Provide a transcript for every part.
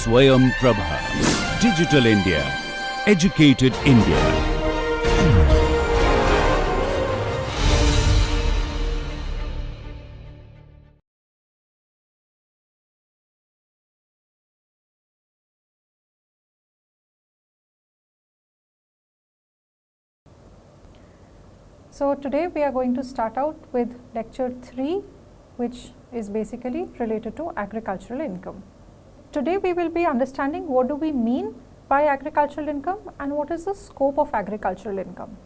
Swayam Prabha. Digital India. Educated India. So today we are going to start out with lecture 3, which is basically related to agricultural income. Today we will be understanding what do we mean by agricultural income and what is the scope of agricultural income.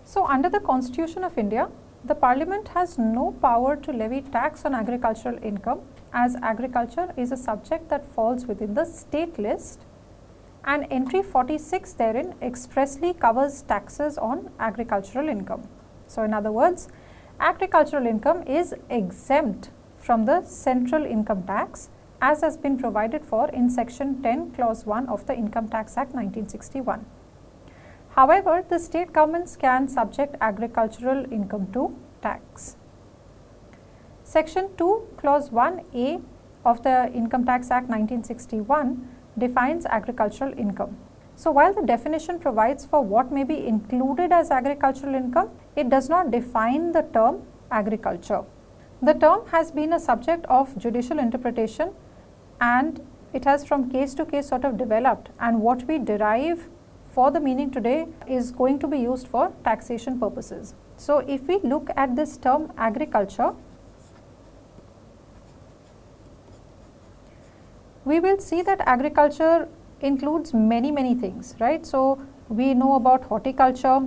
So under the Constitution of India, the Parliament has no power to levy tax on agricultural income, as agriculture is a subject that falls within the state list, and entry 46 therein expressly covers taxes on agricultural income. So in other words, agricultural income is exempt from the central income tax as has been provided for in section 10 clause 1 of the Income Tax Act 1961. However, the state governments can subject agricultural income to tax. Section 2 clause 1A of the Income Tax Act 1961 defines agricultural income. So while the definition provides for what may be included as agricultural income, it does not define the term agriculture. The term has been a subject of judicial interpretation and it has from case to case sort of developed, and what we derive for the meaning today is going to be used for taxation purposes. So if we look at this term agriculture, we will see that agriculture includes many things, right? So we know about horticulture,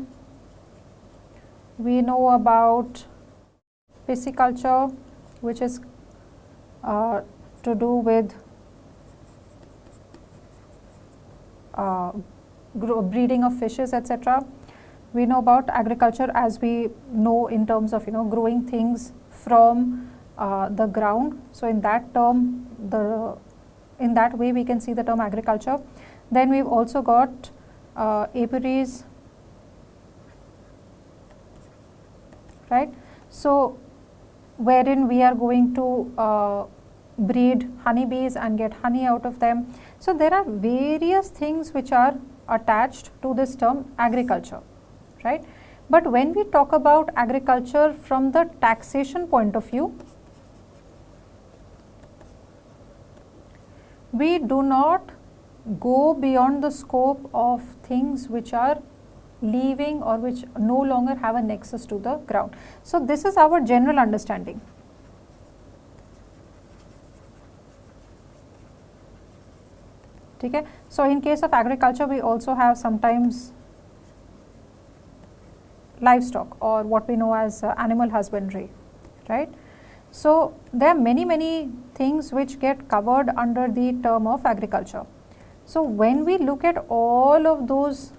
we know about pisciculture, which is to do with breeding of fishes, etc. We know about agriculture as we know in terms of growing things from the ground. So in that term, in that way we can see the term agriculture. Then we've also got apiaries, right? So wherein we are going to breed honeybees and get honey out of them. So there are various things which are attached to this term agriculture, right? But when we talk about agriculture from the taxation point of view, we do not go beyond the scope of things which are leaving or which no longer have a nexus to the ground. So this is our general understanding. Okay. So in case of agriculture, we also have sometimes livestock or what we know as animal husbandry, right? So there are many things which get covered under the term of agriculture. So when we look at all of those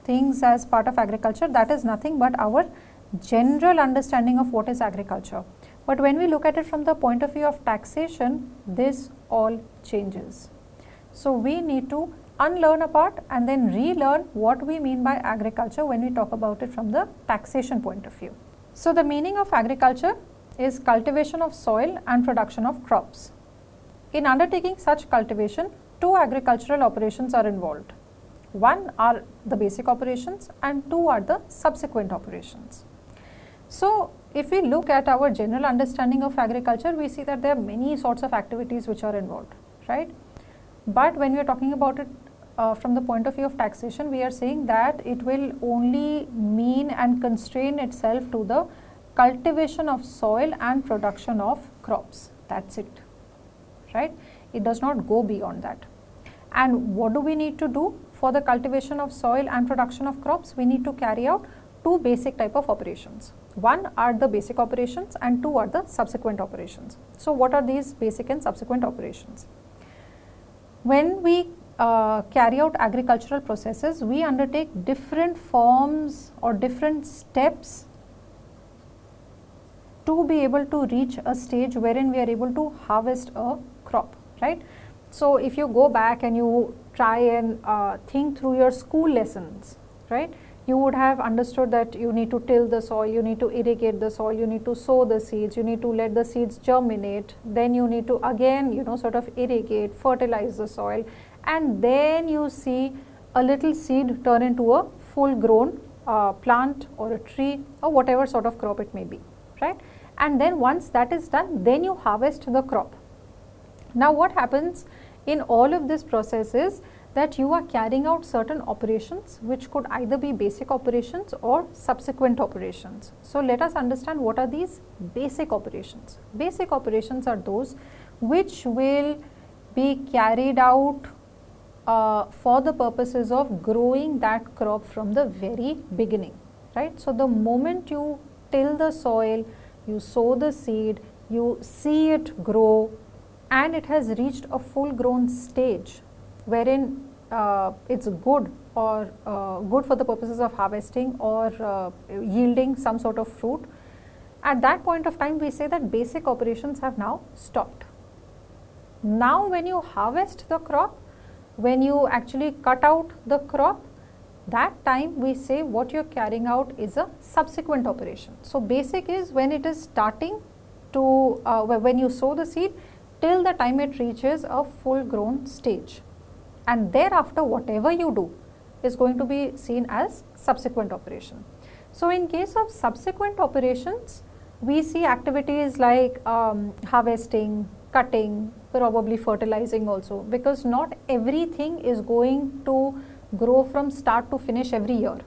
things as part of agriculture, that is nothing but our general understanding of what is agriculture. But when we look at it from the point of view of taxation, this all changes. So we need to unlearn a part and then relearn what we mean by agriculture when we talk about it from the taxation point of view. So the meaning of agriculture is cultivation of soil and production of crops. In undertaking such cultivation, two agricultural operations are involved. One are the basic operations and two are the subsequent operations. So if we look at our general understanding of agriculture, we see that there are many sorts of activities which are involved, right? But when we are talking about it from the point of view of taxation, we are saying that it will only mean and constrain itself to the cultivation of soil and production of crops. That's it, right? It does not go beyond that. And what do we need to do for the cultivation of soil and production of crops? We need to carry out two basic type of operations. One are the basic operations and two are the subsequent operations. So what are these basic and subsequent operations? When we carry out agricultural processes, we undertake different forms or different steps to be able to reach a stage wherein we are able to harvest a crop, right? So if you go back and you try and think through your school lessons, right, you would have understood that you need to till the soil, you need to irrigate the soil, you need to sow the seeds, you need to let the seeds germinate, then you need to again, you know, sort of irrigate, fertilize the soil, and then you see a little seed turn into a full grown plant or a tree or whatever sort of crop it may be, right? And then once that is done, then you harvest the crop. Now what happens in all of this process is that you are carrying out certain operations which could either be basic operations or subsequent operations. So let us understand what are these basic operations. Basic operations are those which will be carried out for the purposes of growing that crop from the very beginning, right? So the moment you till the soil, you sow the seed, you see it grow, and it has reached a full grown stage wherein it's good or good for the purposes of harvesting or yielding some sort of fruit. At that point of time, we say that basic operations have now stopped. Now when you harvest the crop, when you actually cut out the crop, that time we say what you're carrying out is a subsequent operation. So basic is when it is starting to, when you sow the seed till the time it reaches a full grown stage, and thereafter whatever you do is going to be seen as subsequent operation. So in case of subsequent operations, we see activities like harvesting, cutting, probably fertilizing also, because not everything is going to grow from start to finish every year,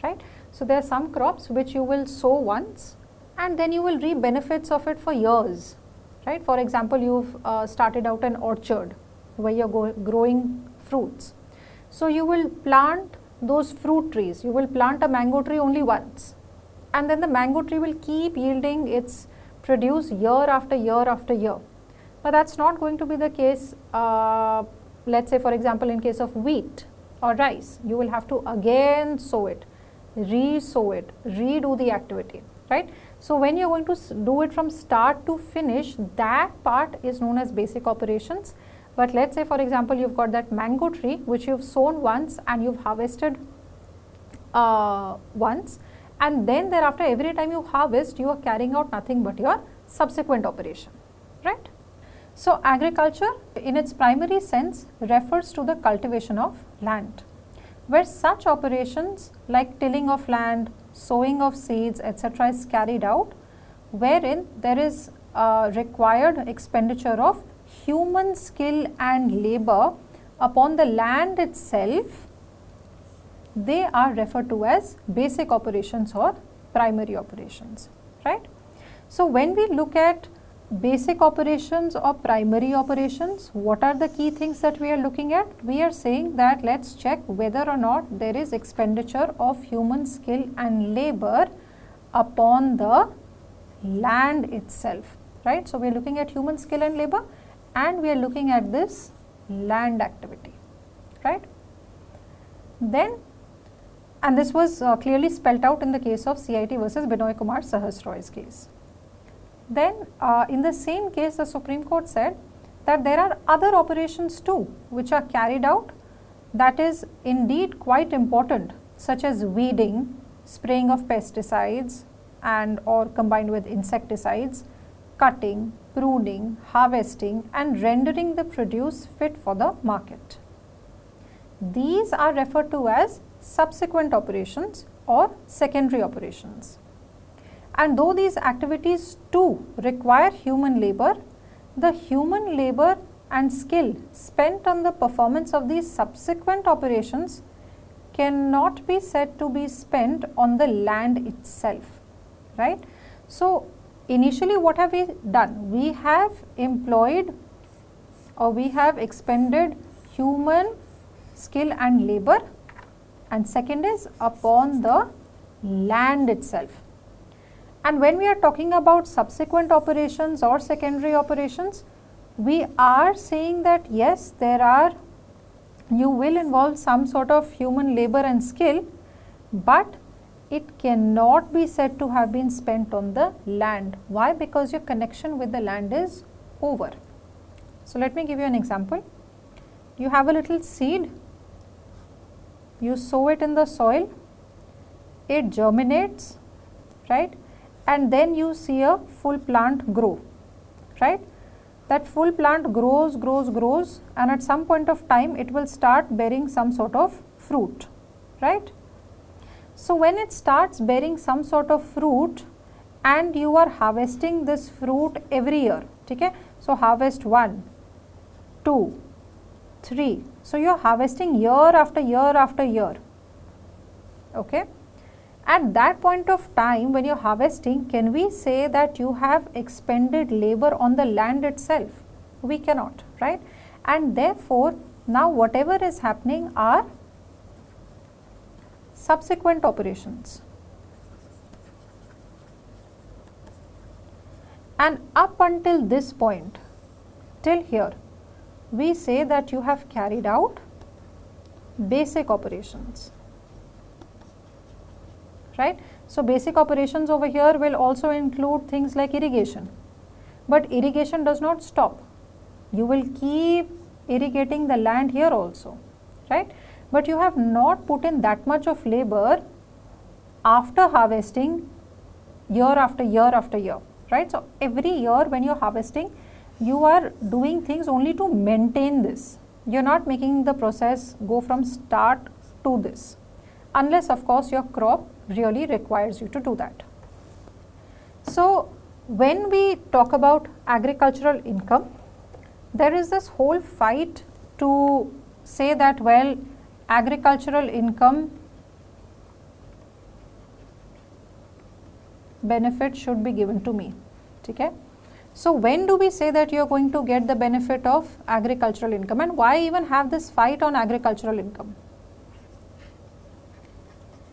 right? So there are some crops which you will sow once and then you will reap benefits of it for years, right? For example, you've started out an orchard where you're growing fruits. So you will plant those fruit trees, you will plant a mango tree only once, and then the mango tree will keep yielding its produce year after year after year. But that's not going to be the case, let's say for example in case of wheat or rice. You will have to again sow it, re-sow it, redo the activity, right? So when you're going to do it from start to finish, that part is known as basic operations. But let's say for example you've got that mango tree which you've sown once and you've harvested once, and then thereafter every time you harvest you are carrying out nothing but your subsequent operation, right? So agriculture in its primary sense refers to the cultivation of land, where such operations like tilling of land, sowing of seeds, etc. is carried out, wherein there is required expenditure of human skill and labor upon the land itself. They are referred to as basic operations or primary operations, right? So when we look at basic operations or primary operations, what are the key things that we are looking at? We are saying that let's check whether or not there is expenditure of human skill and labor upon the land itself, right? So we are looking at human skill and labor, and we are looking at this land activity, right? Then, and this was clearly spelt out in the case of CIT versus Binoy Kumar Sahasroy's case. Then in the same case, the Supreme Court said that there are other operations too which are carried out that is indeed quite important, such as weeding, spraying of pesticides and or combined with insecticides, cutting, pruning, harvesting and rendering the produce fit for the market. These are referred to as subsequent operations or secondary operations. And though these activities too require human labor, the human labor and skill spent on the performance of these subsequent operations cannot be said to be spent on the land itself, right? So initially what have we done? We have employed or we have expended human skill and labor, and second is upon the land itself. And when we are talking about subsequent operations or secondary operations, we are saying that yes, you will involve some sort of human labor and skill, but it cannot be said to have been spent on the land. Why? Because your connection with the land is over. So let me give you an example. You have a little seed, you sow it in the soil, it germinates, right, and then you see a full plant grow, right. That full plant grows, and at some point of time it will start bearing some sort of fruit, right. So when it starts bearing some sort of fruit and you are harvesting this fruit every year, okay, so harvest 1, 2, 3, so you are harvesting year after year after year, okay. At that point of time when you are harvesting, can we say that you have expended labor on the land itself? We cannot, right. And therefore, now whatever is happening are subsequent operations. And up until this point, till here, we say that you have carried out basic operations, right. So basic operations over here will also include things like irrigation, but irrigation does not stop. You will keep irrigating the land here also, right, but you have not put in that much of labor after harvesting year after year after year, right. So every year when you are harvesting, you are doing things only to maintain this. You are not making the process go from start to this, unless of course your crop really requires you to do that. So when we talk about agricultural income, there is this whole fight to say that, well, agricultural income benefit should be given to me, okay. So when do we say that you are going to get the benefit of agricultural income, and why even have this fight on agricultural income?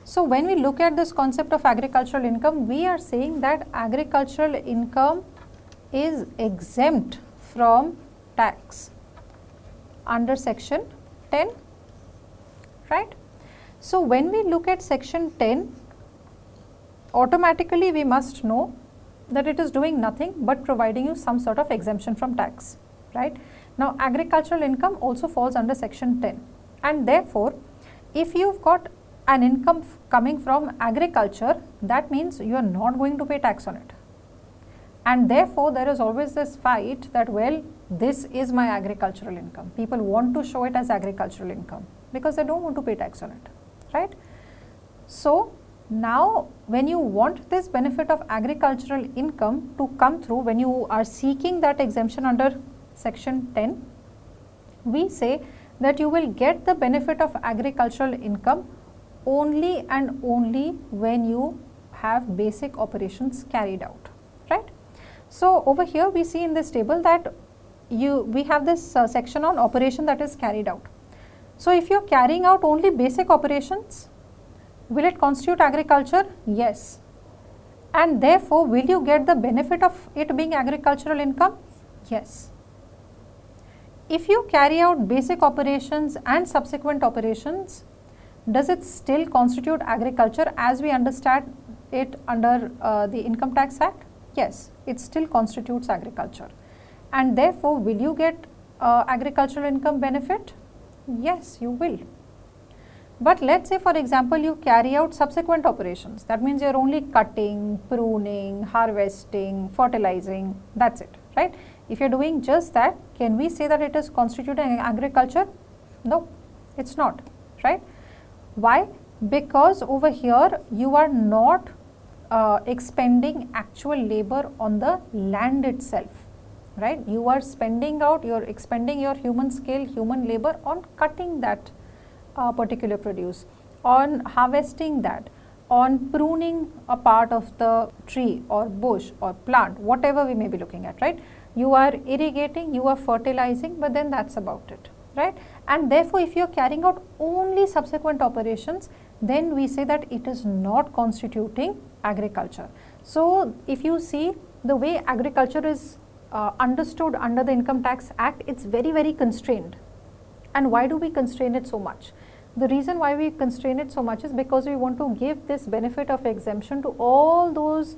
So when we look at this concept of agricultural income, we are saying that agricultural income is exempt from tax under section 10, right. So when we look at section 10, automatically we must know that it is doing nothing but providing you some sort of exemption from tax, right. Now agricultural income also falls under section 10, and therefore if you've got an income coming from agriculture, that means you are not going to pay tax on it. And therefore there is always this fight that, well, this is my agricultural income. People want to show it as agricultural income because they don't want to pay tax on it, right. So now when you want this benefit of agricultural income to come through, when you are seeking that exemption under section 10, we say that you will get the benefit of agricultural income only and only when you have basic operations carried out, right. So over here we see in this table that we have this section on operation that is carried out. So if you are carrying out only basic operations, will it constitute agriculture? Yes. And therefore will you get the benefit of it being agricultural income? Yes. If you carry out basic operations and subsequent operations, does it still constitute agriculture as we understand it under the Income Tax Act? Yes, it still constitutes agriculture. And therefore, will you get agricultural income benefit? Yes, you will. But let's say, for example, you carry out subsequent operations. That means you are only cutting, pruning, harvesting, fertilizing, that's it, right? If you are doing just that, can we say that it is constituting agriculture? No, it's not, right? Why? Because over here you are not expending actual labor on the land itself, right? You are expending your human scale, human labor on cutting that particular produce, on harvesting that, on pruning a part of the tree or bush or plant, whatever we may be looking at, right? You are irrigating, you are fertilizing, but then that's about it, right? And therefore, if you are carrying out only subsequent operations, then we say that it is not constituting agriculture. So if you see the way agriculture is understood under the Income Tax Act, it's very, very constrained. And why do we constrain it so much? The reason why we constrain it so much is because we want to give this benefit of exemption to all those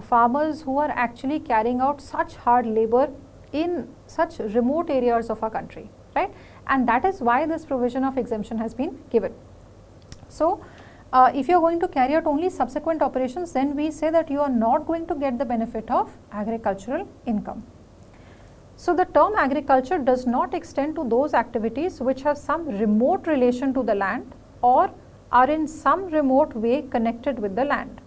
farmers who are actually carrying out such hard labor in such remote areas of our country, right? And that is why this provision of exemption has been given. So If you are going to carry out only subsequent operations, then we say that you are not going to get the benefit of agricultural income. So, the term agriculture does not extend to those activities which have some remote relation to the land or are in some remote way connected with the land.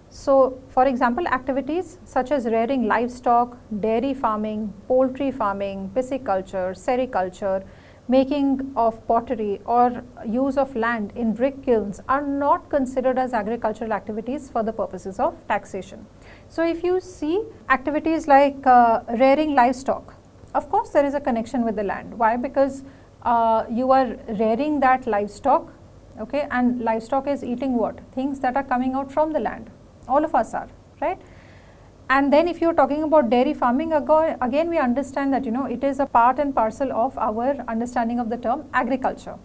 So, for example, activities such as rearing livestock, dairy farming, poultry farming, pisciculture, sericulture, making of pottery or use of land in brick kilns are not considered as agricultural activities for the purposes of taxation. So, if you see activities like rearing livestock, of course there is a connection with the land. Why? Because you are rearing that livestock, okay, and livestock is eating what? Things that are coming out from the land. All of us are, right? And then if you are talking about dairy farming, again we understand that it is a part and parcel of our understanding of the term agriculture.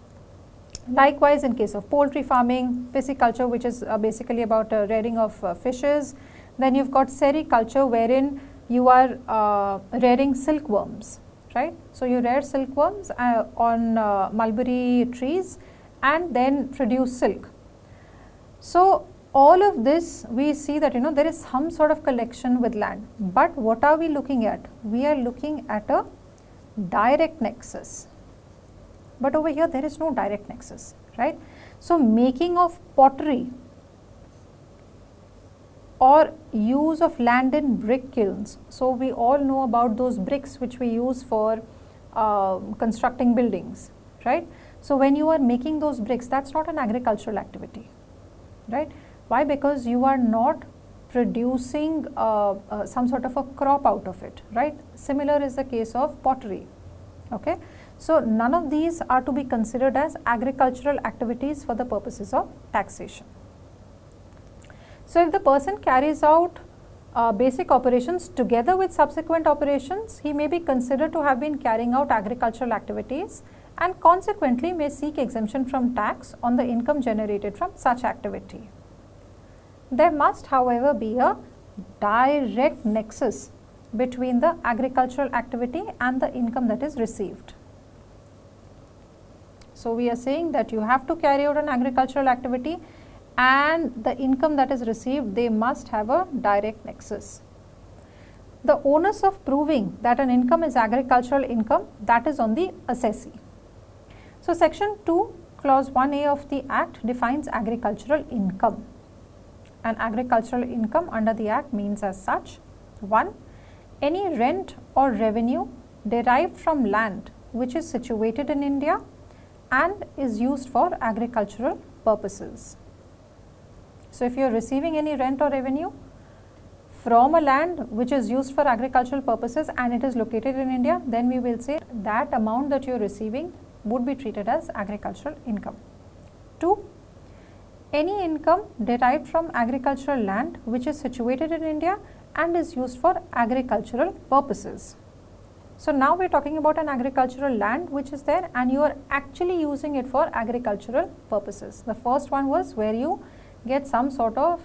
Likewise, in case of poultry farming, pisciculture, which is basically about rearing of fishes, then you've got sericulture, wherein you are rearing silkworms, right? So, you rear silkworms on mulberry trees and then produce silk. So, all of this we see that there is some sort of connection with land, but what are we looking at? We are looking at a direct nexus, but over here there is no direct nexus, right? So, making of pottery or use of land in brick kilns. So, we all know about those bricks which we use for constructing buildings, right? So, when you are making those bricks, that is not an agricultural activity, right? Why? Because you are not producing some sort of a crop out of it, right? Similar is the case of pottery, okay? So, none of these are to be considered as agricultural activities for the purposes of taxation. So, if the person carries out basic operations together with subsequent operations, he may be considered to have been carrying out agricultural activities and consequently may seek exemption from tax on the income generated from such activity. There must, however, be a direct nexus between the agricultural activity and the income that is received. So, we are saying that you have to carry out an agricultural activity and the income that is received, they must have a direct nexus. The onus of proving that an income is agricultural income, that is on the assessee. So, section 2 clause 1A of the Act defines agricultural income. An agricultural income under the Act means as such: 1. Any rent or revenue derived from land which is situated in India and is used for agricultural purposes. So, if you are receiving any rent or revenue from a land which is used for agricultural purposes and it is located in India, then we will say that amount that you are receiving would be treated as agricultural income. 2. Any income derived from agricultural land which is situated in India and is used for agricultural purposes. So, now we are talking about an agricultural land which is there and you are actually using it for agricultural purposes. The first one was where you get some sort of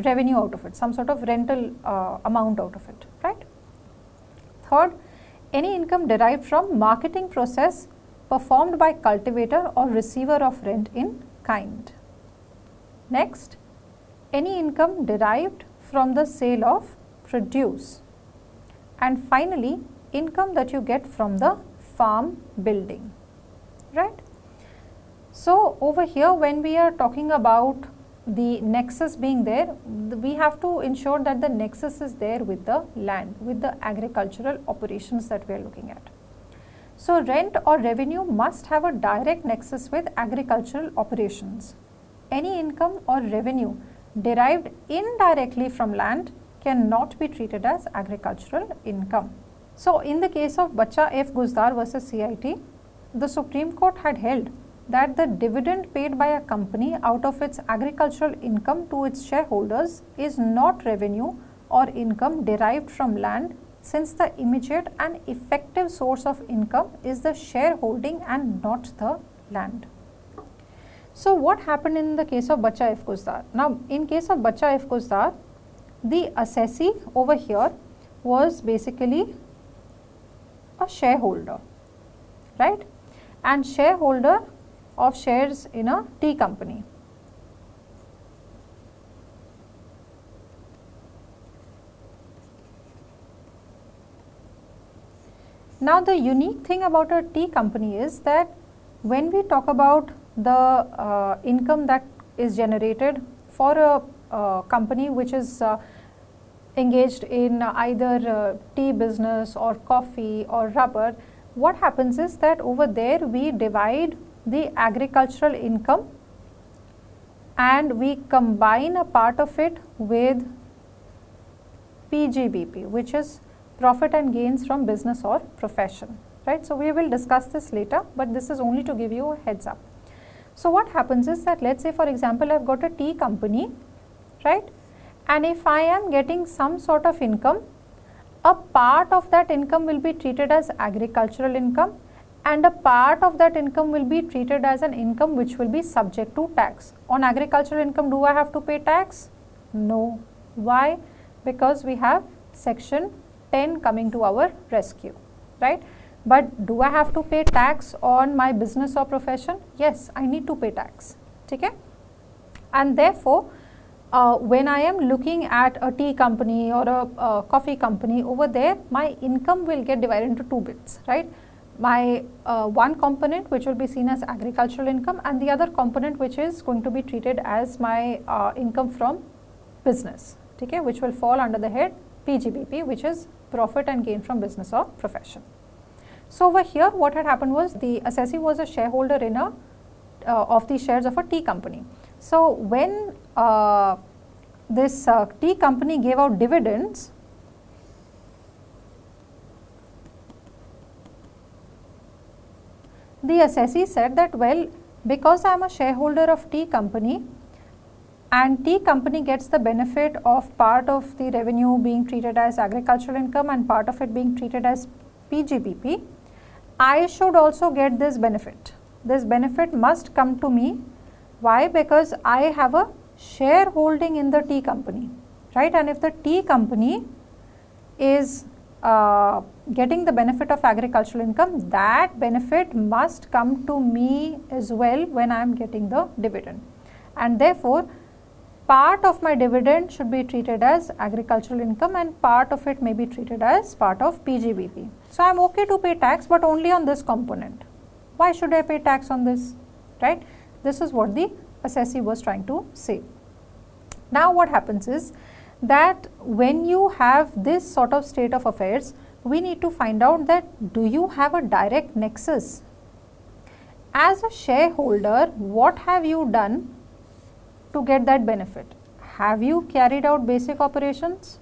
revenue out of it, some sort of rental amount out of it, right? Third, any income derived from marketing process performed by cultivator or receiver of rent in kind. Next, any income derived from the sale of produce. And finally, income that you get from the farm building, right? So, over here when we are talking about the nexus being there, we have to ensure that the nexus is there with the land, with the agricultural operations that we are looking at. So, rent or revenue must have a direct nexus with agricultural operations. Any income or revenue derived indirectly from land cannot be treated as agricultural income. So, in the case of Bacha F. Guzdar versus CIT, the Supreme Court had held that the dividend paid by a company out of its agricultural income to its shareholders is not revenue or income derived from land, since the immediate and effective source of income is the shareholding and not the land. So, what happened in the case of Bacha F. Guzdar? Now, in case of Bacha F. Guzdar, the assessee over here was basically a shareholder, right, and shareholder of shares in a tea company. Now the unique thing about a tea company is that when we talk about the income that is generated for a company which is engaged in either tea business or coffee or rubber, what happens is that over there we divide the agricultural income and we combine a part of it with PGBP, which is profit and gains from business or profession, right. So we will discuss this later, but this is only to give you a heads up. So what happens is that, let's say for example, I've got a tea company, right, and if I am getting some sort of income, a part of that income will be treated as agricultural income and a part of that income will be treated as an income which will be subject to tax. On agricultural income, do I have to pay tax? No. Why? Because we have section 10 coming to our rescue, right. But do I have to pay tax on my business or profession? Yes, I need to pay tax, okay. And therefore, when I am looking at a tea company or a coffee company, over there my income will get divided into two bits, right. My one component which will be seen as agricultural income and the other component which is going to be treated as my income from business, okay, which will fall under the head PGBP, which is profit and gain from business or profession. So over here what had happened was the assessee was a shareholder in a of the shares of a tea company. So when this tea company gave out dividends, the assessee said that, well, because I am a shareholder of tea company and tea company gets the benefit of part of the revenue being treated as agricultural income and part of it being treated as PGBP, I should also get this benefit. This benefit must come to me. Why? Because I have a shareholding in the tea company, right. And if the tea company is getting the benefit of agricultural income, that benefit must come to me as well when I am getting the dividend. And therefore, part of my dividend should be treated as agricultural income and part of it may be treated as part of PGBP. So I am okay to pay tax, but only on this component. Why should I pay tax on this, right? This is what the assessee was trying to say. Now what happens is that when you have this sort of state of affairs, we need to find out that do you have a direct nexus? As a shareholder, what have you done to get that benefit? Have you carried out basic operations?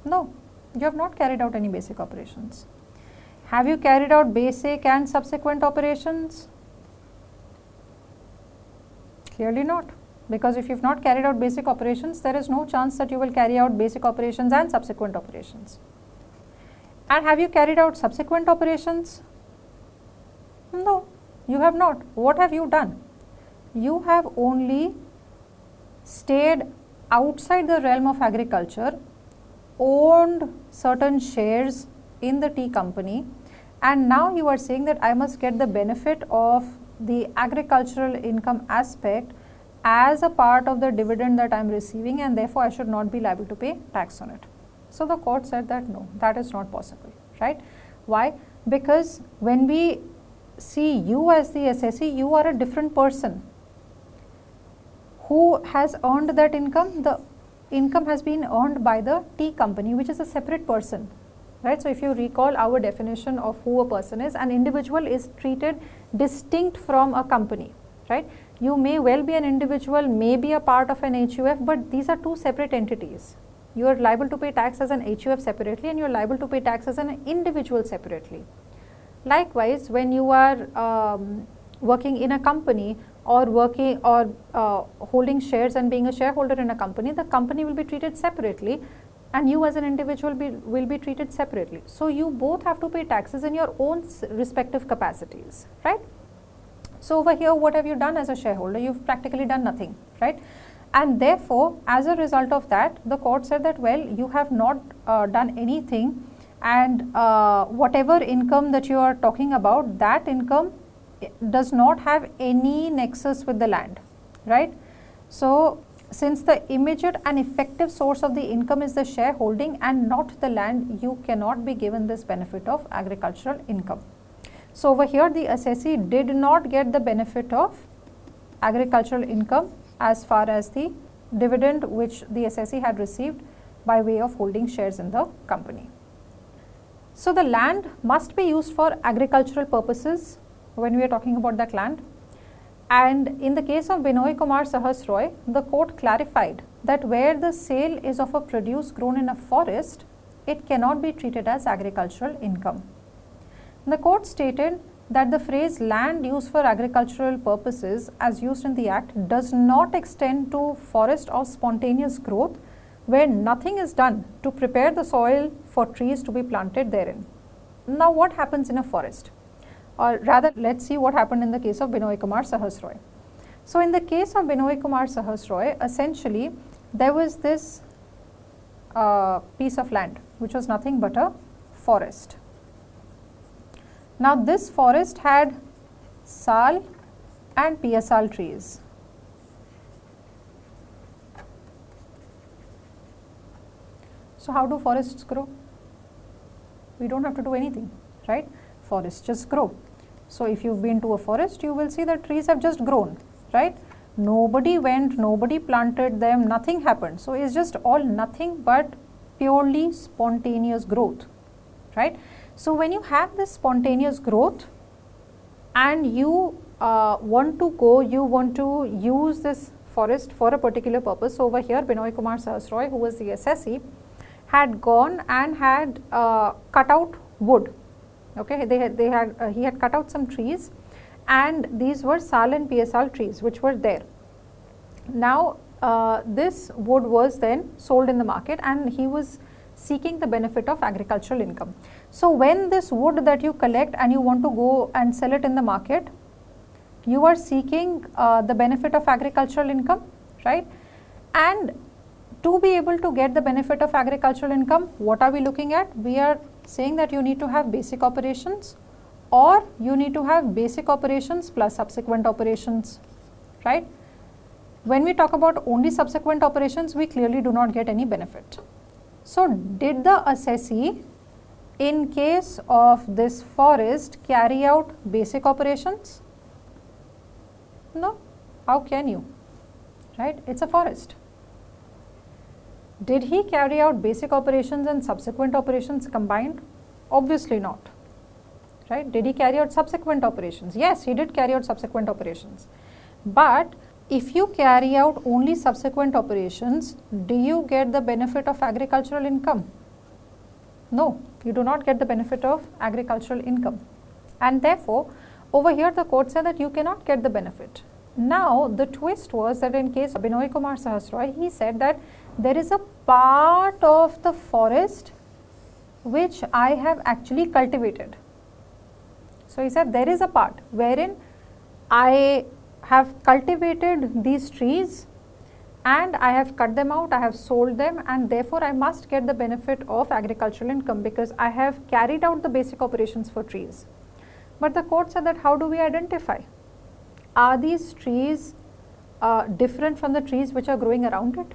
No, you have not carried out any basic operations. Have you carried out basic and subsequent operations? Clearly not, because if you have not carried out basic operations, there is no chance that you will carry out basic operations and subsequent operations. And have you carried out subsequent operations? No, you have not. What have you done? You have only stayed outside the realm of agriculture, owned certain shares in the tea company, and now you are saying that I must get the benefit of the agricultural income aspect as a part of the dividend that I am receiving, and therefore I should not be liable to pay tax on it. So the court said that no, that is not possible, right? Why? Because when we see you as the assessee, you are a different person. Who has earned that income? The income has been earned by the tea company, which is a separate person, right? So if you recall our definition of who a person is, an individual is treated distinct from a company, right? You may well be an individual, may be a part of an HUF, but these are two separate entities. You are liable to pay tax as an HUF separately and you are liable to pay tax as an individual separately. Likewise, when you are working in a company or working or holding shares and being a shareholder in a company, the company will be treated separately and you as an individual will be treated separately. So you both have to pay taxes in your own respective capacities, right? So over here, what have you done as a shareholder? You've practically done nothing, right? And therefore, as a result of that, the court said that, well, you have not done anything, and whatever income that you are talking about, that income does not have any nexus with the land, right? So since the immediate and effective source of the income is the shareholding and not the land, you cannot be given this benefit of agricultural income. So over here the assessee did not get the benefit of agricultural income as far as the dividend which the assessee had received by way of holding shares in the company. So the land must be used for agricultural purposes when we are talking about that land. And in the case of Binoy Kumar Sahas Roy, the court clarified that where the sale is of a produce grown in a forest, it cannot be treated as agricultural income. The court stated that the phrase land used for agricultural purposes as used in the Act does not extend to forest or spontaneous growth where nothing is done to prepare the soil for trees to be planted therein. Now what happens in a forest? Or rather, let's see what happened in the case of Binoy Kumar Sahas Roy. So in the case of Binoy Kumar Sahas Roy, essentially there was this piece of land which was nothing but a forest. Now this forest had sal and PSL trees. So how do forests grow? We don't have to do anything, right? Forests just grow. So if you've been to a forest, you will see that trees have just grown, right? Nobody went, nobody planted them, nothing happened. So it's just all nothing but purely spontaneous growth, right? So when you have this spontaneous growth and you want to use this forest for a particular purpose. So over here, Binoy Kumar Sahas Roy, who was the assessee, had gone and had cut out wood. Okay, he had cut out some trees, and these were sal and PSL trees which were there. Now this wood was then sold in the market, and he was seeking the benefit of agricultural income. So when this wood that you collect and you want to go and sell it in the market, you are seeking the benefit of agricultural income, right? And to be able to get the benefit of agricultural income, what are we looking at? We are saying that you need to have basic operations, or you need to have basic operations plus subsequent operations, right? When we talk about only subsequent operations, we clearly do not get any benefit. So did the assessee in case of this forest carry out basic operations? No. How can you, right? It's a forest. Did he carry out basic operations and subsequent operations combined? Obviously not, right? Did he carry out subsequent operations? Yes, he did carry out subsequent operations. But if you carry out only subsequent operations, do you get the benefit of agricultural income? No, you do not get the benefit of agricultural income. And therefore, over here the court said that you cannot get the benefit. Now, the twist was that in case of Binoy Kumar Sahas Roy, he said that there is a part of the forest which I have actually cultivated. So he said there is a part wherein I have cultivated these trees and I have cut them out, I have sold them, and therefore I must get the benefit of agricultural income because I have carried out the basic operations for trees. But the court said that how do we identify? Are these trees different from the trees which are growing around it?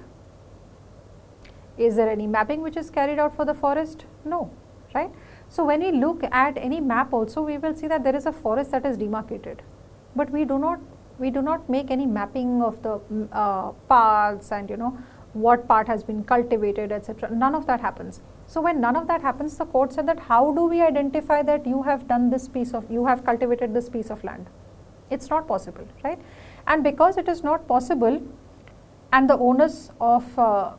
Is there any mapping which is carried out for the forest? No, right? So when we look at any map also, we will see that there is a forest that is demarcated, but we do not make any mapping of the paths and what part has been cultivated, etc. None of that happens. So when none of that happens, the court said that how do we identify that you have done this you have cultivated this piece of land? It's not possible, right? And because it is not possible, and the onus of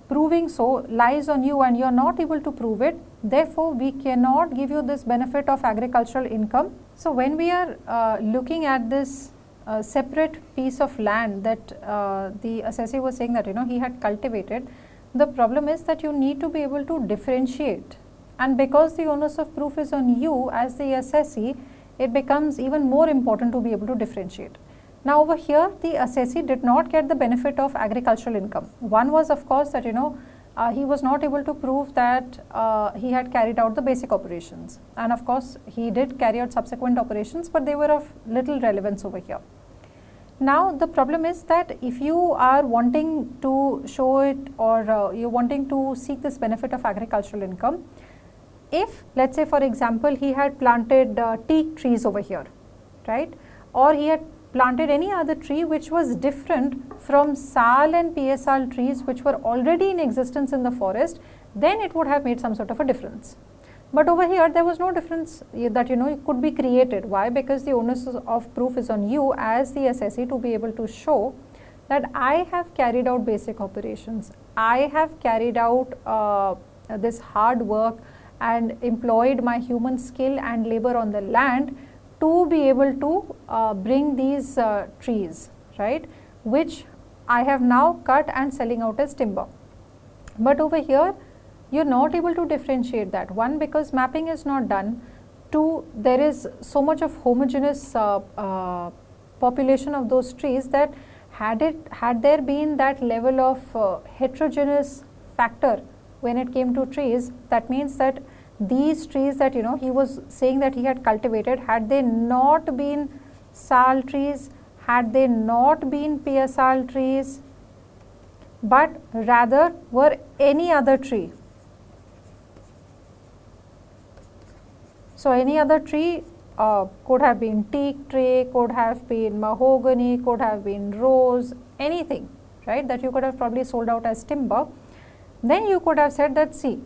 proving so lies on you and you are not able to prove it, therefore we cannot give you this benefit of agricultural income. So when we are looking at this separate piece of land that the assessee was saying that he had cultivated, the problem is that you need to be able to differentiate, and because the onus of proof is on you as the assessee, it becomes even more important to be able to differentiate. Now over here the assessee did not get the benefit of agricultural income. One was of course that he was not able to prove that he had carried out the basic operations, and of course he did carry out subsequent operations, but they were of little relevance over here. Now the problem is that if you are wanting to show it, or you're wanting to seek this benefit of agricultural income, if let's say for example he had planted teak trees over here, right, or he had planted any other tree which was different from sal and PSR trees which were already in existence in the forest, then it would have made some sort of a difference. But over here there was no difference that it could be created. Why? Because the onus of proof is on you as the assessee to be able to show that I have carried out basic operations, I have carried out this hard work and employed my human skill and labor on the land to be able to bring these trees, right, which I have now cut and selling out as timber. But over here you are not able to differentiate that. One, because mapping is not done. Two, there is so much of homogeneous population of those trees that had there been that level of heterogeneous factor when it came to trees, that means that these trees that he was saying that he had cultivated, had they not been sal trees, had they not been PSR trees, but rather were any other tree. So any other tree could have been teak tree, could have been mahogany, could have been rose, anything, right, that you could have probably sold out as timber. Then you could have said that, see,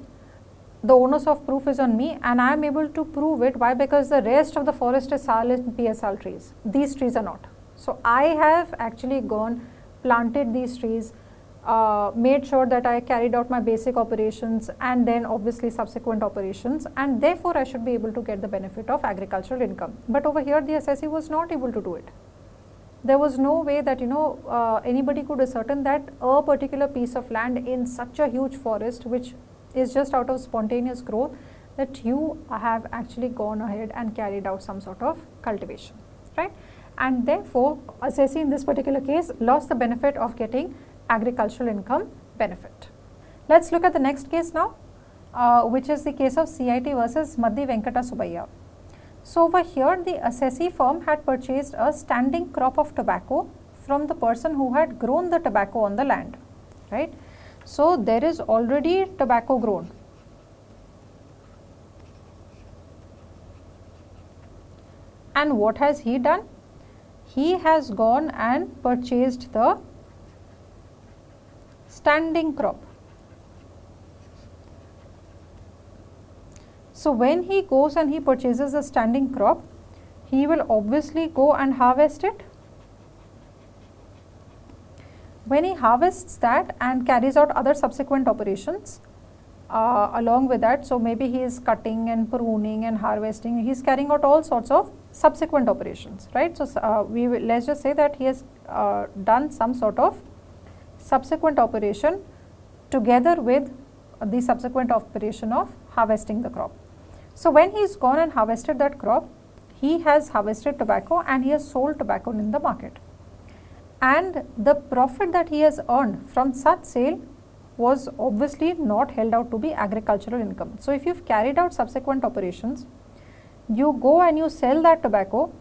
the onus of proof is on me and I am able to prove it. Why? Because the rest of the forest is sal and PSR trees. These trees are not. So I have actually gone, planted these trees, made sure that I carried out my basic operations and then obviously subsequent operations, and therefore I should be able to get the benefit of agricultural income. But over here the assessee was not able to do it. There was no way that anybody could ascertain that a particular piece of land in such a huge forest, which is just out of spontaneous growth, that you have actually gone ahead and carried out some sort of cultivation, right? And therefore assessee in this particular case lost the benefit of getting agricultural income benefit. Let's look at the next case now, which is the case of CIT versus Madhi Venkata Subbayya. So over here the assessee firm had purchased a standing crop of tobacco from the person who had grown the tobacco on the land, right. So there is already tobacco grown. And what has he done? He has gone and purchased the standing crop. So when he goes and he purchases a standing crop, he will obviously go and harvest it. When he harvests that and carries out other subsequent operations along with that, so maybe he is cutting and pruning and harvesting, he is carrying out all sorts of subsequent operations, right. So let's just say that he has done some sort of subsequent operation together with the subsequent operation of harvesting the crop. So when he has gone and harvested that crop, he has harvested tobacco and he has sold tobacco in the market, and the profit that he has earned from such sale was obviously not held out to be agricultural income. So if you have carried out subsequent operations, you go and you sell that tobacco,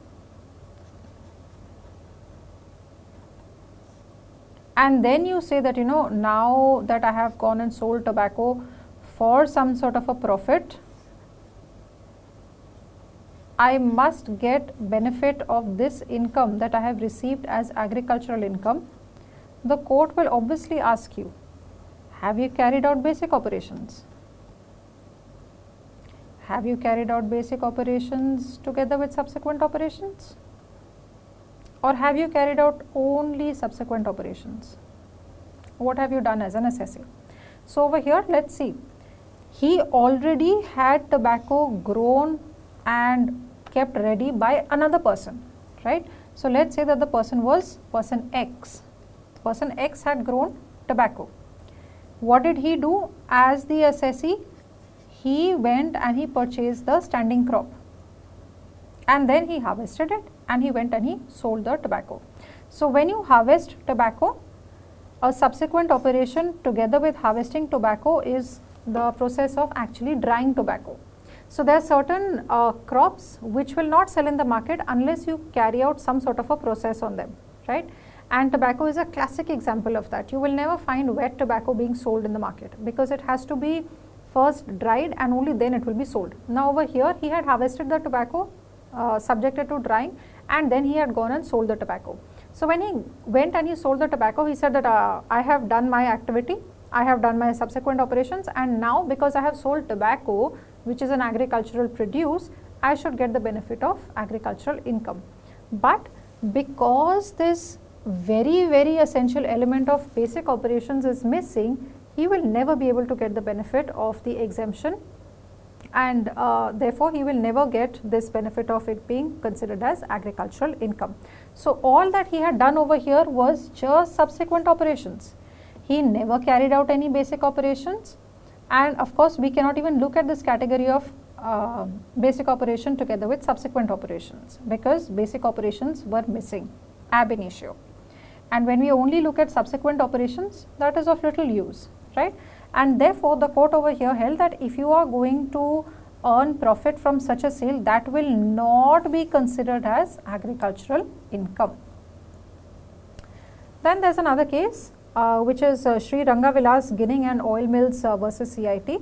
and then you say that now that I have gone and sold tobacco for some sort of a profit, I must get benefit of this income that I have received as agricultural income. The court will obviously ask you, have you carried out basic operations? Have you carried out basic operations together with subsequent operations? Or have you carried out only subsequent operations? What have you done as an assessee? So over here, let's see. He already had tobacco grown and kept ready by another person, right. So let's say that the person was person X. Person X had grown tobacco. What did he do as the assessee? He went and he purchased the standing crop, and then he harvested it and he went and he sold the tobacco. So when you harvest tobacco, a subsequent operation together with harvesting tobacco is the process of actually drying tobacco. So there are certain crops which will not sell in the market unless you carry out some sort of a process on them, right? And tobacco is a classic example of that. You will never find wet tobacco being sold in the market because it has to be first dried and only then it will be sold. Now over here he had harvested the tobacco, subjected to drying, and then he had gone and sold the tobacco. So when he went and he sold the tobacco, he said that I have done my activity, I have done my subsequent operations, and now because I have sold tobacco, which is an agricultural produce, I should get the benefit of agricultural income. But because this very essential element of basic operations is missing, he will never be able to get the benefit of the exemption, and therefore he will never get this benefit of it being considered as agricultural income. So all that he had done over here was just subsequent operations. He never carried out any basic operations, and of course we cannot even look at this category of basic operation together with subsequent operations because basic operations were missing ab initio. And when we only look at subsequent operations, that is of little use, right? And therefore the court over here held that if you are going to earn profit from such a sale, that will not be considered as agricultural income. Then there is another case which is Sri Rangavilas Ginning and Oil Mills versus CIT,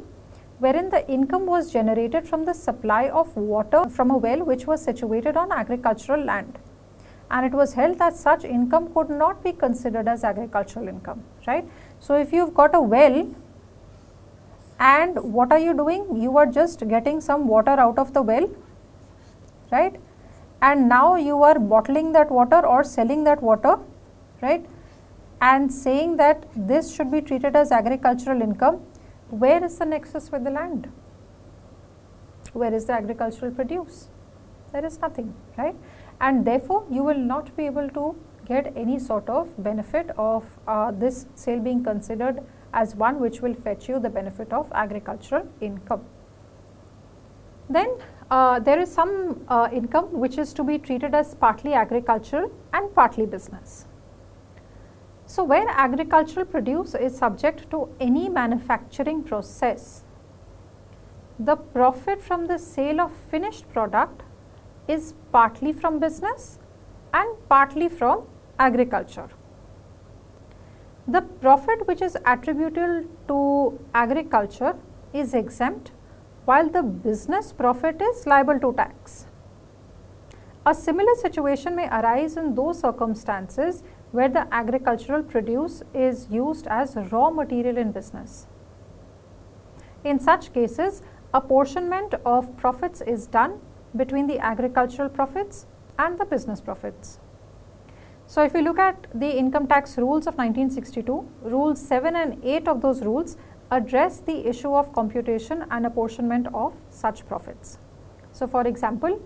wherein the income was generated from the supply of water from a well which was situated on agricultural land. And it was held that such income could not be considered as agricultural income, right? So if you've got a well, and what are you doing? You are just getting some water out of the well, right? And now you are bottling that water or selling that water, right? And saying that this should be treated as agricultural income. Where is the nexus with the land? Where is the agricultural produce? There is nothing, right? And therefore you will not be able to get any sort of benefit of this sale being considered as one which will fetch you the benefit of agricultural income. Then there is some income which is to be treated as partly agricultural and partly business. So where agricultural produce is subject to any manufacturing process, the profit from the sale of finished product is partly from business and partly from agriculture. The profit which is attributable to agriculture is exempt, while the business profit is liable to tax. A similar situation may arise in those circumstances where the agricultural produce is used as raw material in business. In such cases, apportionment of profits is done between the agricultural profits and the business profits. So if you look at the income tax rules of 1962, rules 7 and 8 of those rules address the issue of computation and apportionment of such profits. So for example,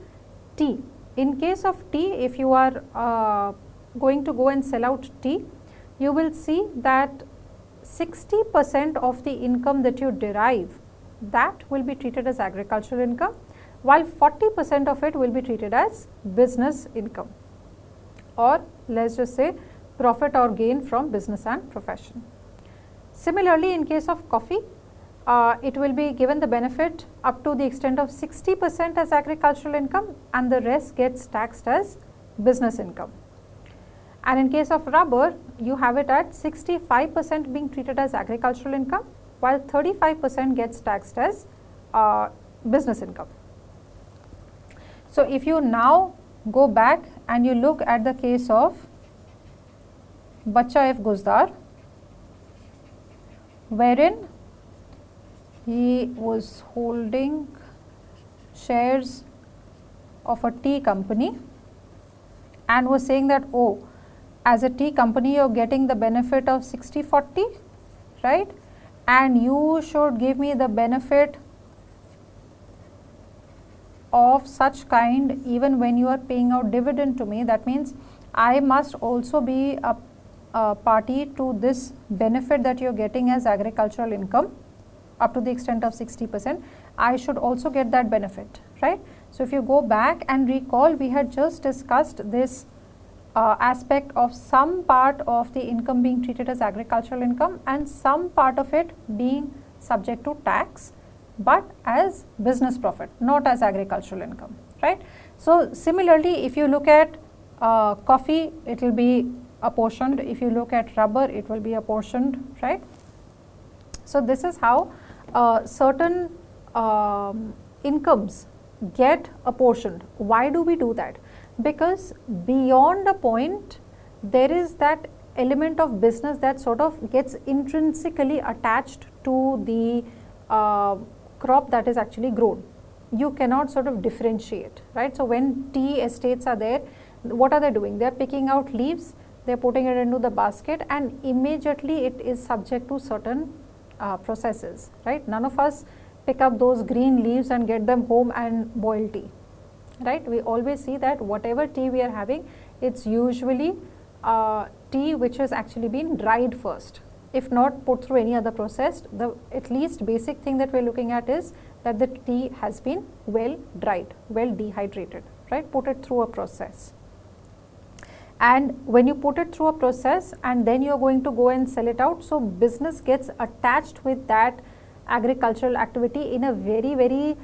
tea. In case of tea, if you are going to go and sell out tea, you will see that 60% of the income that you derive, that will be treated as agricultural income, while 40% of it will be treated as business income, or let us just say profit or gain from business and profession. Similarly, in case of coffee, it will be given the benefit up to the extent of 60% as agricultural income, and the rest gets taxed as business income. And in case of rubber, you have it at 65% being treated as agricultural income, while 35% gets taxed as business income. So if you now go back and you look at the case of Bacha F. Guzdar, wherein he was holding shares of a tea company and was saying that, oh, as a tea company you are getting the benefit of 60-40, right, and you should give me the benefit of such kind even when you are paying out dividend to me. That means I must also be a party to this benefit that you are getting as agricultural income up to the extent of 60%. I should also get that benefit, right? So if you go back and recall, we had just discussed this aspect of some part of the income being treated as agricultural income and some part of it being subject to tax, but as business profit, not as agricultural income, right? So similarly, if you look at coffee, it will be apportioned. If you look at rubber, it will be apportioned, right? So this is how certain incomes get apportioned. Why do we do that? Because beyond a point, there is that element of business that sort of gets intrinsically attached to the crop that is actually grown. You cannot sort of differentiate, right? So when tea estates are there, what are they doing? They are picking out leaves, they are putting it into the basket, and immediately it is subject to certain processes, right? None of us pick up those green leaves and get them home and boil tea, right? We always see that whatever tea we are having, it's usually tea which has actually been dried first. If not put through any other process, the at least basic thing that we are looking at is that the tea has been well dried, well dehydrated, right? Put it through a process. And when you put it through a process and then you are going to go and sell it out, so business gets attached with that agricultural activity in a very, very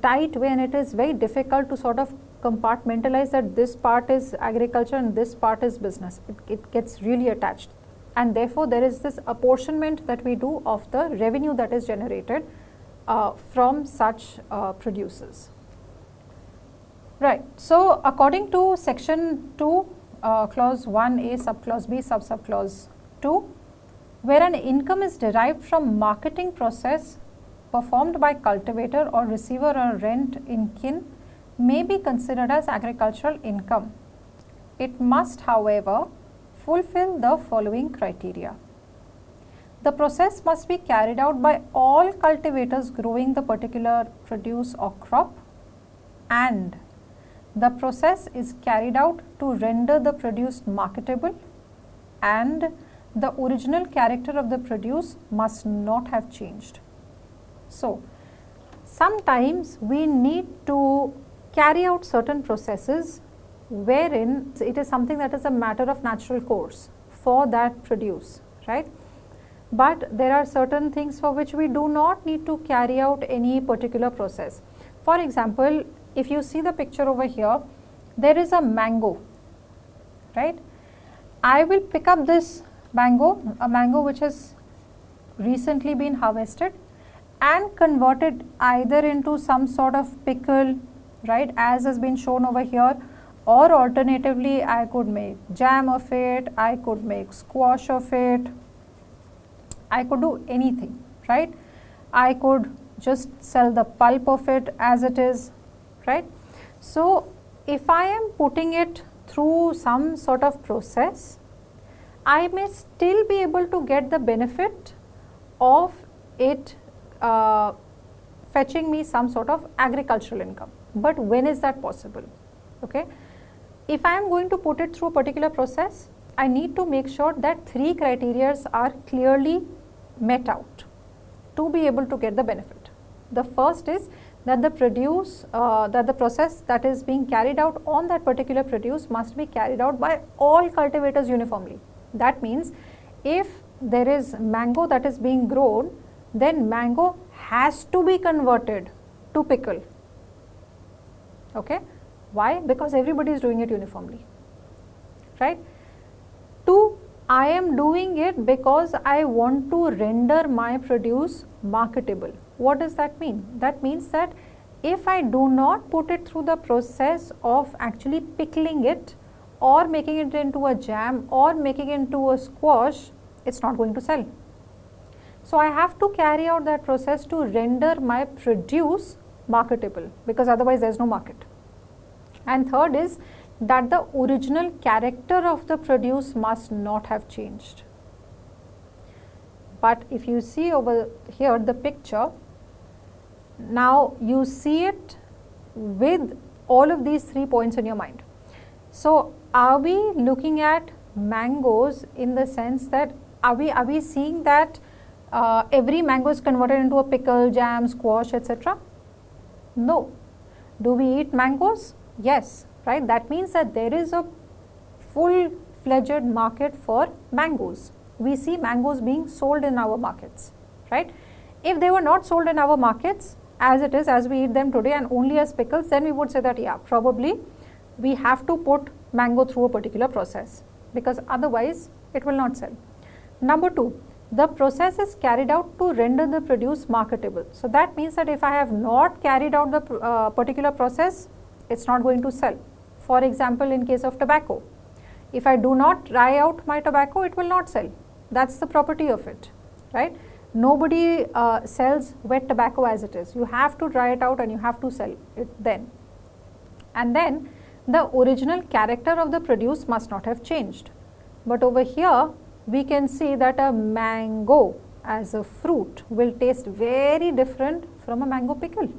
tight way, and it is very difficult to sort of compartmentalize that this part is agriculture and this part is business. It gets really attached, and therefore there is this apportionment that we do of the revenue that is generated from such producers. Right. So according to section 2, clause 1a, subclause b, subclause 2, where an income is derived from marketing process performed by cultivator or receiver or rent in kin, may be considered as agricultural income. It must, however, fulfill the following criteria. The process must be carried out by all cultivators growing the particular produce or crop, and the process is carried out to render the produce marketable, and the original character of the produce must not have changed. So, sometimes we need to carry out certain processes wherein it is something that is a matter of natural course for that produce, right? But there are certain things for which we do not need to carry out any particular process. For example, if you see the picture over here, there is a mango, right? I will pick up this mango, a mango which has recently been harvested, and convert it either into some sort of pickle, right, as has been shown over here, or alternatively I could make jam of it, I could make squash of it, I could do anything, right? I could just sell the pulp of it as it is, right? So if I am putting it through some sort of process, I may still be able to get the benefit of it fetching me some sort of agricultural income. But when is that possible? Okay, if I am going to put it through a particular process, I need to make sure that 3 criteria are clearly met out to be able to get the benefit. The first is that the produce, that the process that is being carried out on that particular produce must be carried out by all cultivators uniformly. That means if there is mango that is being grown, then mango has to be converted to pickle. Okay, why? Because everybody is doing it uniformly, right? 2, I am doing it because I want to render my produce marketable. What does that mean? That means that if I do not put it through the process of actually pickling it or making it into a jam or making it into a squash, it's not going to sell. So I have to carry out that process to render my produce marketable, because otherwise there is no market. And third is that the original character of the produce must not have changed. But if you see over here the picture, now you see it with all of these 3 points in your mind. So are we looking at mangoes in the sense that are we seeing that every mango is converted into a pickle, jam, squash, etc.? No. Do we eat mangoes? Yes, right? That means that there is a full-fledged market for mangoes. We see mangoes being sold in our markets, right? If they were not sold in our markets as it is, as we eat them today and only as pickles, then we would say that yeah, probably we have to put mango through a particular process, because otherwise it will not sell. Number 2, the process is carried out to render the produce marketable. So that means that if I have not carried out the particular process, it's not going to sell. For example, in case of tobacco, if I do not dry out my tobacco, it will not sell. That's the property of it, right? Nobody sells wet tobacco as it is. You have to dry it out and you have to sell it then. And then the original character of the produce must not have changed. But over here, we can see that a mango as a fruit will taste very different from a mango pickle,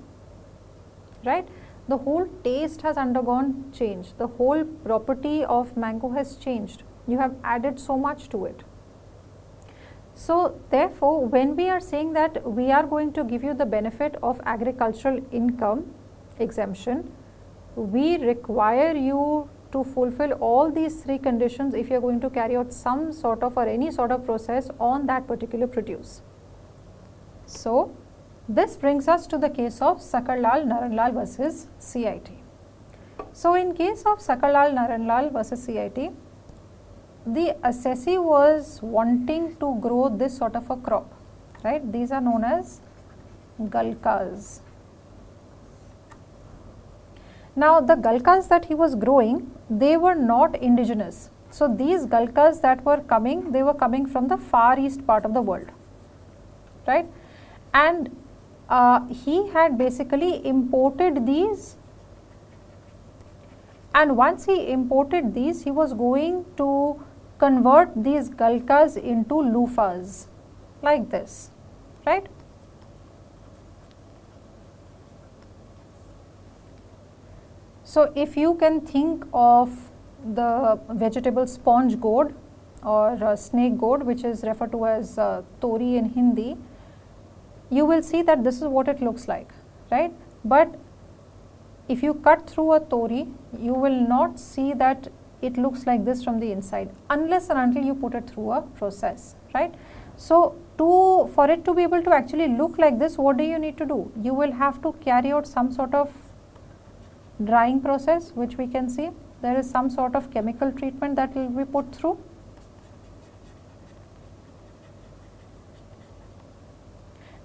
right? The whole taste has undergone change. The whole property of mango has changed. You have added so much to it. So therefore, when we are saying that we are going to give you the benefit of agricultural income exemption, we require you to fulfill all these 3 conditions if you are going to carry out some sort of or any sort of process on that particular produce. So this brings us to the case of Sakarlal Naranlal versus CIT. So in case of Sakarlal Naranlal versus CIT, the assessee was wanting to grow this sort of a crop, right? These are known as gulkas. Now the gulkas that he was growing, they were not indigenous. So these gulkas that were coming, they were coming from the far east part of the world, right? And he had basically imported these, and once he imported these, he was going to convert these gulkas into loofahs like this, right? So if you can think of the vegetable sponge gourd or snake gourd, which is referred to as tori in Hindi, you will see that this is what it looks like, right? But if you cut through a tori, you will not see that it looks like this from the inside unless and until you put it through a process, right? So for it to be able to actually look like this, what do you need to do? You will have to carry out some sort of drying process, which we can see. There is some sort of chemical treatment that will be put through.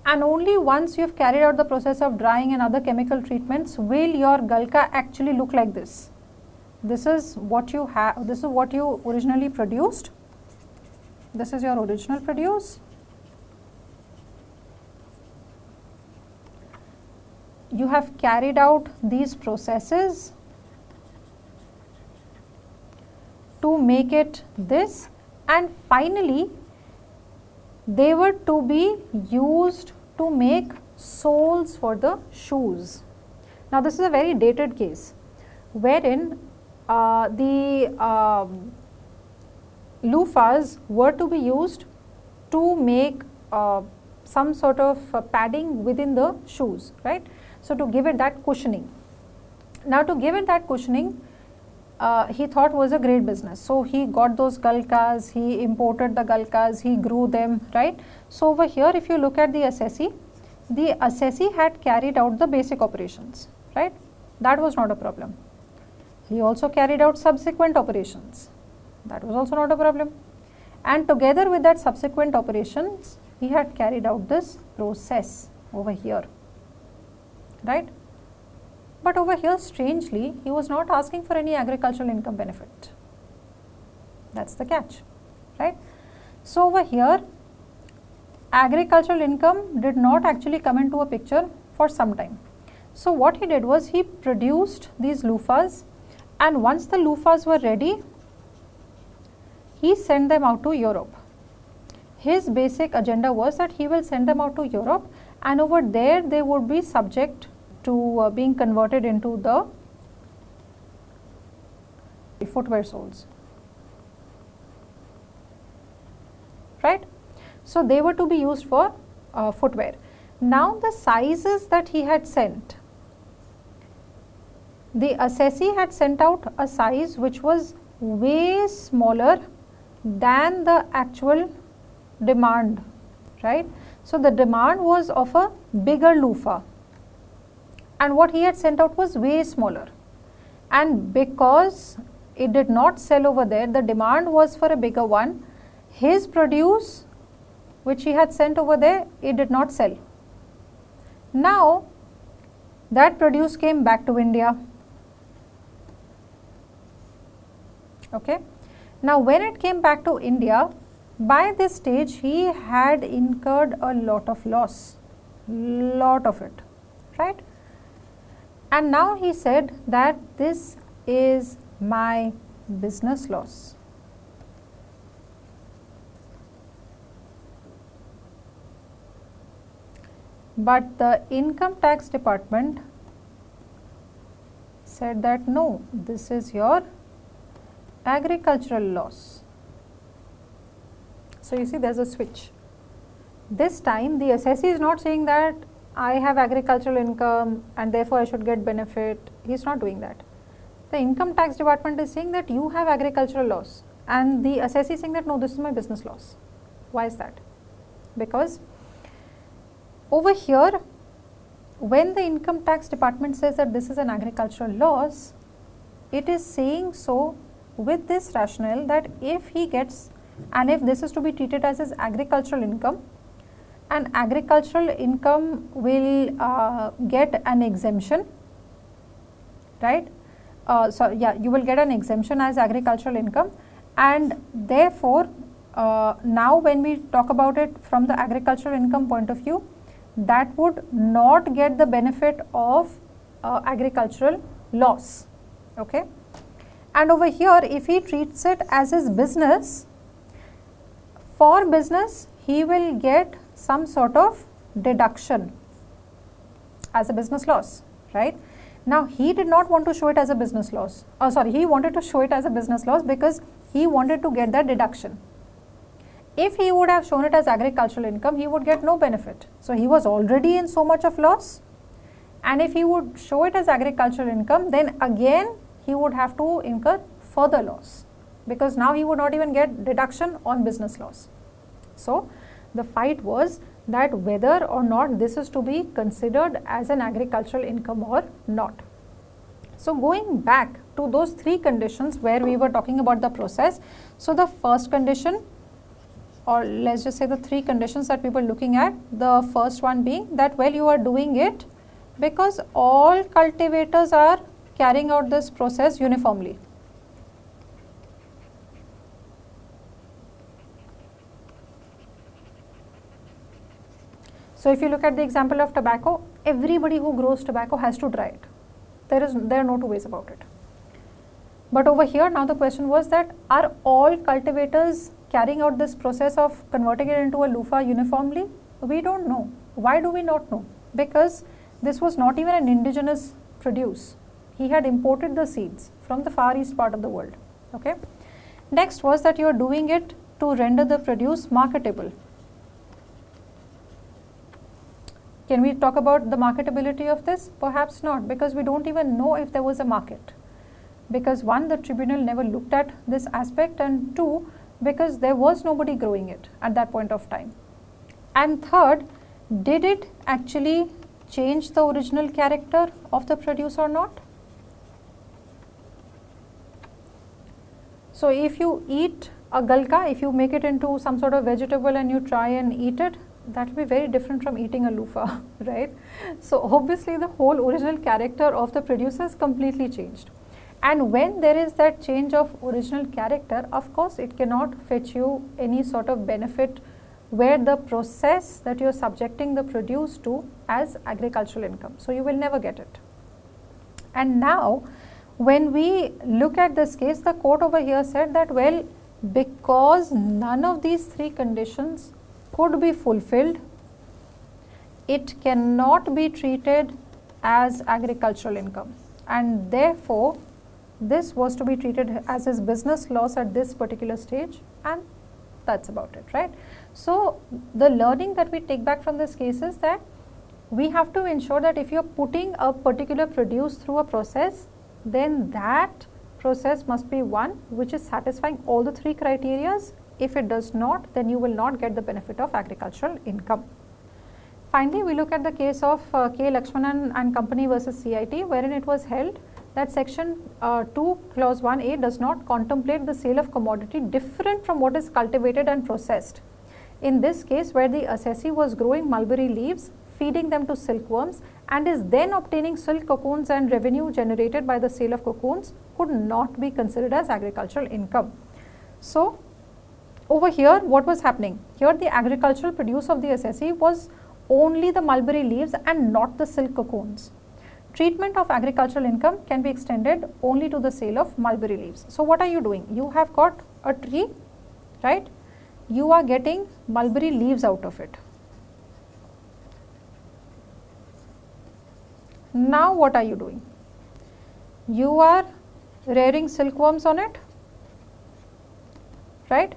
And only once you have carried out the process of drying and other chemical treatments will your gulka actually look like this. This is what you have, this is what you originally produced. This is your original produce. You have carried out these processes to make it this, and finally they were to be used to make soles for the shoes. Now this is a very dated case wherein the loofahs were to be used to make some sort of padding within the shoes, right? So to give it that cushioning. Now to give it that cushioning, he thought was a great business. So he got those gulkas, he imported the gulkas, he grew them, right? So over here, if you look at the assessee had carried out the basic operations, right? That was not a problem. He also carried out subsequent operations. That was also not a problem. And together with that subsequent operations, he had carried out this process over here, right? But over here, strangely, he was not asking for any agricultural income benefit. That's the catch, right? So over here, agricultural income did not actually come into a picture for some time. So what he did was he produced these loofahs, and once the loofahs were ready, he sent them out to Europe. His basic agenda was that he will send them out to Europe, and over there they would be subject to being converted into the footwear soles, right? So they were to be used for footwear. Now the sizes that he had sent, the assessee had sent out a size which was way smaller than the actual demand, right? So the demand was of a bigger loofah, and what he had sent out was way smaller. and because it did not sell over there, the demand was for a bigger one. His produce which he had sent over there, it did not sell. Now that produce came back to India. Okay. Now when it came back to India, by this stage he had incurred a lot of loss, lot of it, right? And now he said that this is my business loss. But the income tax department said that no, this is your agricultural loss. So you see, there's a switch. This time the assessee is not saying that I have agricultural income and therefore I should get benefit. He is not doing that. The income tax department is saying that you have agricultural loss, and the assessee is saying that no, this is my business loss. Why is that? Because over here, when the income tax department says that this is an agricultural loss, it is saying so with this rationale that if he gets, and if this is to be treated as his agricultural income, and agricultural income will get an exemption, right? You will get an exemption as agricultural income, and therefore now when we talk about it from the agricultural income point of view, that would not get the benefit of agricultural loss. Okay. And over here, if he treats it as his business, for business he will get some sort of deduction as a business loss, right? Now he did not want to show it as a business loss. He wanted to show it as a business loss because he wanted to get that deduction. If he would have shown it as agricultural income, he would get no benefit. So he was already in so much of loss, and if he would show it as agricultural income, then again he would have to incur further loss, because now he would not even get deduction on business loss. So the fight was that whether or not this is to be considered as an agricultural income or not. So going back to those three conditions where we were talking about the process. So the first condition, or let's just say the three conditions that we were looking at, the first one being that, well, you are doing it because all cultivators are carrying out this process uniformly. So if you look at the example of tobacco, everybody who grows tobacco has to dry it. There are no two ways about it. But over here, now the question was that, are all cultivators carrying out this process of converting it into a loofah uniformly? We don't know. Why do we not know? Because this was not even an indigenous produce. He had imported the seeds from the far east part of the world. Okay. Next was that you are doing it to render the produce marketable. Can we talk about the marketability of this? Perhaps not, because we don't even know if there was a market. Because one, the tribunal never looked at this aspect, and two, because there was nobody growing it at that point of time. And third, did it actually change the original character of the produce or not? So if you eat a galka, if you make it into some sort of vegetable and you try and eat it, that will be very different from eating a loofah, right? So obviously the whole original character of the produce has completely changed. And when there is that change of original character, of course it cannot fetch you any sort of benefit where the process that you are subjecting the produce to as agricultural income. So you will never get it. And now when we look at this case, the court over here said that, well, because none of these three conditions could be fulfilled, it cannot be treated as agricultural income, and therefore this was to be treated as his business loss at this particular stage, and that's about it, right? So the learning that we take back from this case is that we have to ensure that if you are putting a particular produce through a process, then that process must be one which is satisfying all the three criterias. If it does not, then you will not get the benefit of agricultural income. Finally, we look at the case of K. Lakshmanan and Company versus CIT, wherein it was held that section 2 clause 1a does not contemplate the sale of commodity different from what is cultivated and processed. In this case, where the assessee was growing mulberry leaves, feeding them to silkworms, and is then obtaining silk cocoons, and revenue generated by the sale of cocoons could not be considered as agricultural income. So, over here what was happening? Here the agricultural produce of the assessee was only the mulberry leaves and not the silk cocoons. Treatment of agricultural income can be extended only to the sale of mulberry leaves. So, what are you doing? You have got a tree, right? You are getting mulberry leaves out of it. Now what are you doing? You are rearing silkworms on it, right?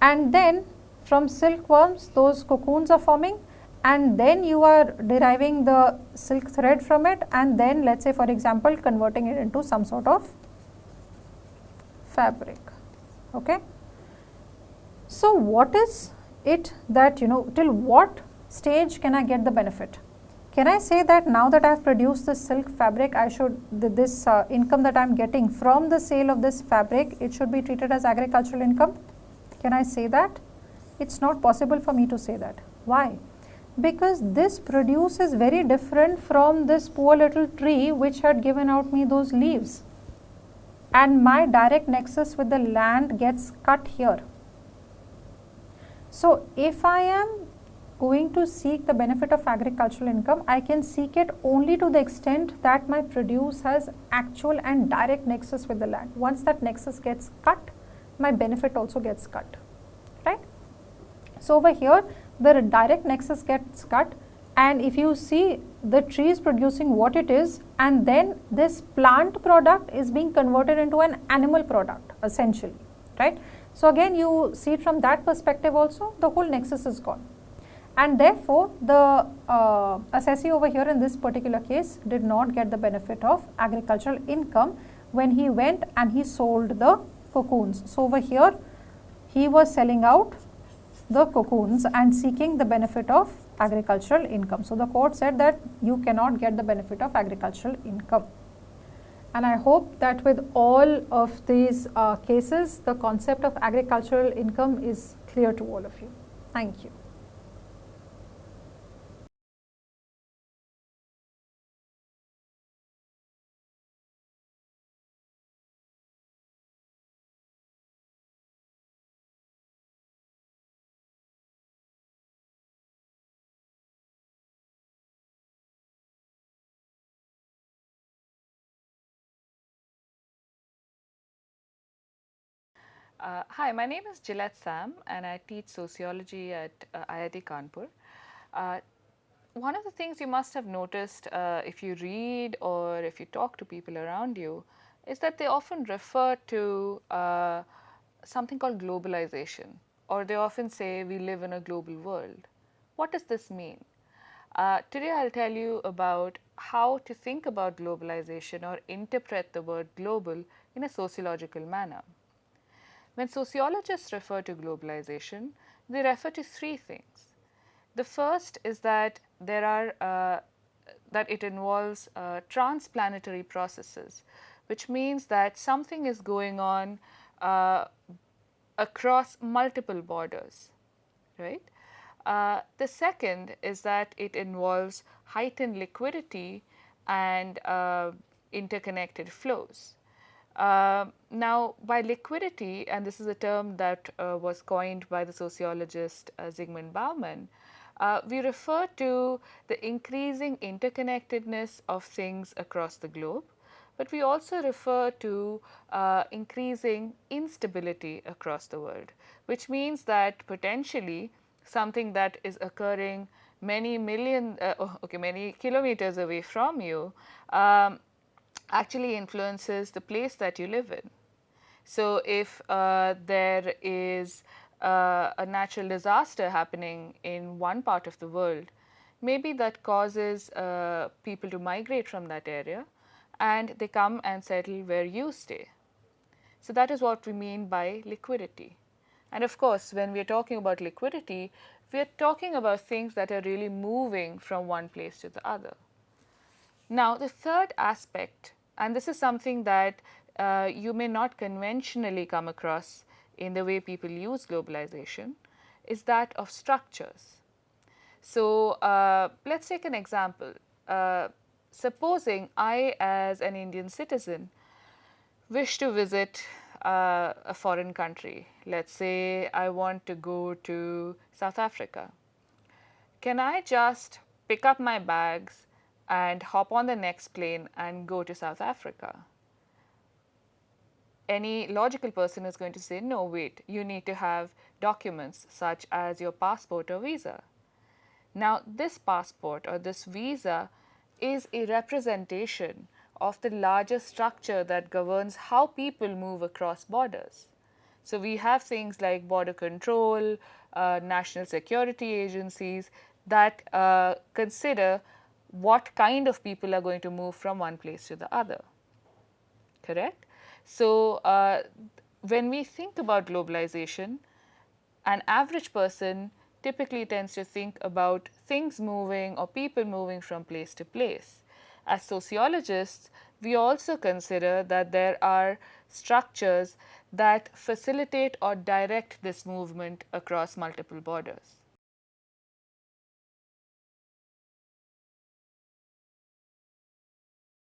And then from silkworms those cocoons are forming, and then you are deriving the silk thread from it, and then let us say for example converting it into some sort of fabric. Okay. So, what is it that till what stage can I get the benefit? Can I say that now that I have produced the silk fabric, I should this income that I am getting from the sale of this fabric, it should be treated as agricultural income? Can I say that? It is not possible for me to say that. Why? Because this produce is very different from this poor little tree which had given out me those leaves, and my direct nexus with the land gets cut here. So, if I am going to seek the benefit of agricultural income, I can seek it only to the extent that my produce has actual and direct nexus with the land. Once that nexus gets cut, my benefit also gets cut, right? So, over here the direct nexus gets cut, and if you see the tree is producing what it is, and then this plant product is being converted into an animal product essentially, right? So, again you see it from that perspective also, the whole nexus is gone, and therefore the assessee over here in this particular case did not get the benefit of agricultural income when he went and he sold the cocoons. So, over here he was selling out the cocoons and seeking the benefit of agricultural income. So, the court said that you cannot get the benefit of agricultural income. And I hope that with all of these cases, the concept of agricultural income is clear to all of you. Thank you. Hi, my name is Gillette Sam and I teach sociology at IIT Kanpur. One of the things you must have noticed if you read or if you talk to people around you is that they often refer to something called globalization, or they often say we live in a global world. What does this mean? Today I'll tell you about how to think about globalization or interpret the word global in a sociological manner. When sociologists refer to globalization, they refer to three things. The first is that that it involves transplanetary processes, which means that something is going on across multiple borders, right? The second is that it involves heightened liquidity and interconnected flows. Now, by liquidity, and this is a term that was coined by the sociologist Zygmunt Bauman, we refer to the increasing interconnectedness of things across the globe, but we also refer to increasing instability across the world, which means that potentially something that is occurring many kilometers away from you actually influences the place that you live in. So, if there is a natural disaster happening in one part of the world, maybe that causes people to migrate from that area and they come and settle where you stay. So, that is what we mean by liquidity. And of course, when we are talking about liquidity, we are talking about things that are really moving from one place to the other. Now, the third aspect and this is something that you may not conventionally come across in the way people use globalization, is that of structures. So let's take an example. Supposing I, as an Indian citizen, wish to visit a foreign country. Let's say I want to go to South Africa. Can I just pick up my bags and hop on the next plane and go to South Africa? Any logical person is going to say, no, wait, you need to have documents such as your passport or visa. Now, this passport or this visa is a representation of the larger structure that governs how people move across borders. So, we have things like border control, national security agencies that consider what kind of people are going to move from one place to the other. Correct? So, when we think about globalization, an average person typically tends to think about things moving or people moving from place to place. As sociologists, we also consider that there are structures that facilitate or direct this movement across multiple borders.